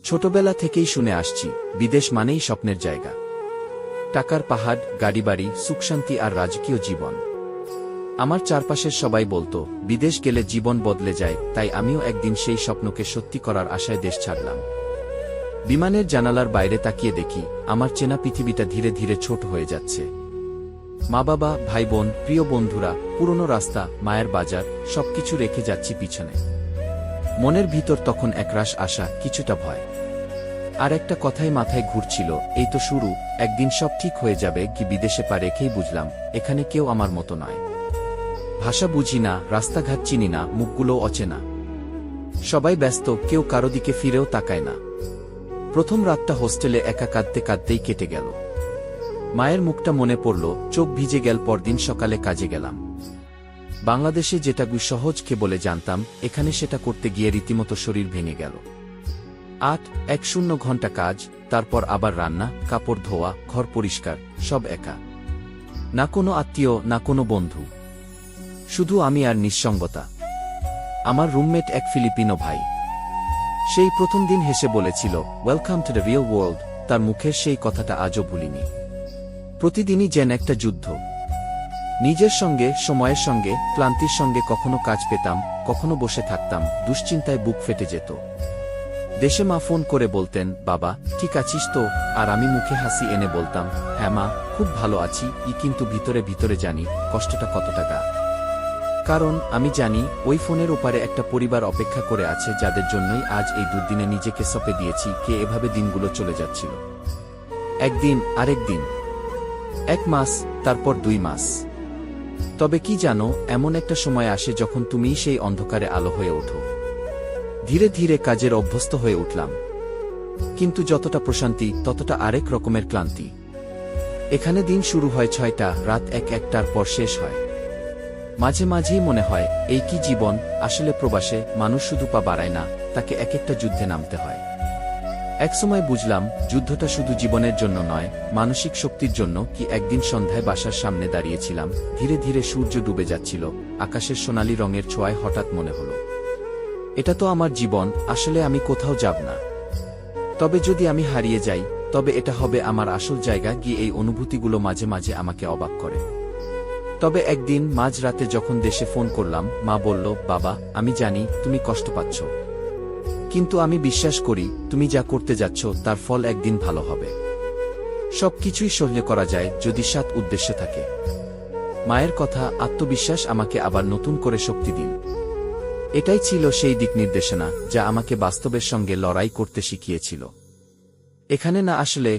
ছোটবেলা থেকেই শুনে আসছি, বিদেশ মানেই স্বপ্নের জায়গা। টাকার পাহাড়, গাড়িবাড়ি, সুখশান্তি আর রাজকীয় জীবন। আমার চারপাশের সবাই বলতো, বিদেশ গেলে জীবন বদলে যায়, তাই আমিও একদিন সেই স্বপ্নকে সত্যি করার আশায় দেশ ছাড়লাম। বিমানের জানালার বাইরে তাকিয়ে দেখি, আমার চেনা পৃথিবীটা ধীরে ধীরে ছোট হয়ে যাচ্ছে। মা বাবা, ভাই বোন, প্রিয় বন্ধুরা, পুরনো রাস্তা, মায়ের বাজার, সবকিছু রেখে যাচ্ছি পিছনে। মনের ভিতর তখন একরাশ আশা, কিছুটা ভয়। আর একটা কথাই মাথায় ঘুরছিল, এই তো শুরু, একদিন সব ঠিক হয়ে যাবে। কি বিদেশে পা রেখেই বুঝলাম, এখানে কেউ আমার মতো নয়। ভাষা বুঝি না, রাস্তাঘাট চিনি না, মুখগুলো অচেনা। সবাই ব্যস্ত, কেউ কারো দিকে ফিরেও তাকায় না। প্রথম রাতটা হোস্টেলে একা কাঁদতে কাঁদতেই কেটে গেল। মায়ের মুখটা মনে পড়ল, চোখ ভিজে গেল। পরদিন সকালে কাজে গেলাম। বাংলাদেশে যেটা সহজকে বলে জানতাম, এখানে সেটা করতে গিয়ে রীতিমতো শরীর ভেঙে গেল। 8-10 ঘন্টা কাজ, তারপর আবার রান্না, কাপড় ধোয়া, ঘর পরিষ্কার, সব একা। না কোনো আত্মীয়, না কোনো বন্ধু, শুধু আমি আর নিঃসঙ্গতা। আমার রুমমেট এক ফিলিপিনো ভাই। সেই প্রথম দিন হেসে বলেছিল, welcome to the real world. তার মুখের সেই কথাটা আজও ভুলিনি। প্রতিদিনই যেন একটা যুদ্ধ। নিজের সঙ্গে, সময়ের সঙ্গে, ক্লান্তির সঙ্গে। কখনো কাজ পেতাম, কখনো বসে থাকতাম, দুশ্চিন্তায় বুক ফেটে যেত। দেশে মা ফোন করে বলতেন, বাবা ঠিক আছিস তো? আর আমি মুখে হাসি এনে বলতাম, হ্যাঁ মা, খুব ভালো আছি। কিন্তু ভিতরে ভিতরে জানি কষ্টটা কত টাকা। কারণ আমি জানি, ওই ফোনের ওপারে একটা পরিবার অপেক্ষা করে আছে, যাদের জন্যই আজ এই দুর্দিনে নিজেকে সঁপে দিয়েছি। কে এভাবে দিনগুলো চলে যাচ্ছিল। একদিন, আরেক দিন, 1 মাস, তারপর 2 মাস। তবে কি জানো, এমন একটা সময় আসে যখন তুমি সেই অন্ধকারে আলো হয়ে ওঠো। ধীরে ধীরে কাজের অভ্যস্ত হয়ে উঠলাম। কিন্তু যতটা প্রশান্তি, ততটা আরেক রকমের ক্লান্তি। এখানে দিন শুরু হয় 6টা, রাত 1-1টার পর শেষ হয়। মাঝে মাঝেই মনে হয়, এই কি জীবন। আসলে প্রবাসে মানুষ শুধু পা বাড়ায় না, তাকে এক একটা যুদ্ধে নামতে হয়। একসময় বুঝলাম, যুদ্ধটা শুধু জীবনের জন্য নয়, মানসিক শক্তির জন্য। কি একদিন সন্ধ্যায় বাসার সামনে দাঁড়িয়েছিলাম, ধীরে ধীরে সূর্য ডুবে যাচ্ছিল। আকাশের সোনালি রঙের ছোঁয়ায় হঠাৎ মনে হলো, এটা তো আমার জীবন। আসলে আমি কোথাও যাব না। তবে যদি আমি হারিয়ে যাই, তবে এটা হবে আমার আসল জায়গা। গিয়ে এই অনুভূতিগুলো মাঝে মাঝে আমাকে অবাক করে। তবে একদিন মাঝরাতে যখন দেশে ফোন করলাম, মা বলল, বাবা আমি জানি তুমি কষ্ট পাচ্ছ, কিন্তু আমি বিশ্বাস করি তুমি যা করতে যাচ্ছ তার ফল একদিন ভালো হবে। সবকিছুই সহ্য করা যায় যদি সৎ উদ্দেশ্য থাকে। মায়ের কথা, আত্মবিশ্বাস আমাকে আবার নতুন করে শক্তি দিল। এটাই ছিল সেই দিক নির্দেশনা, যা আমাকে বাস্তবের সঙ্গে লড়াই করতে শিখিয়েছিল। এখানে না আসলে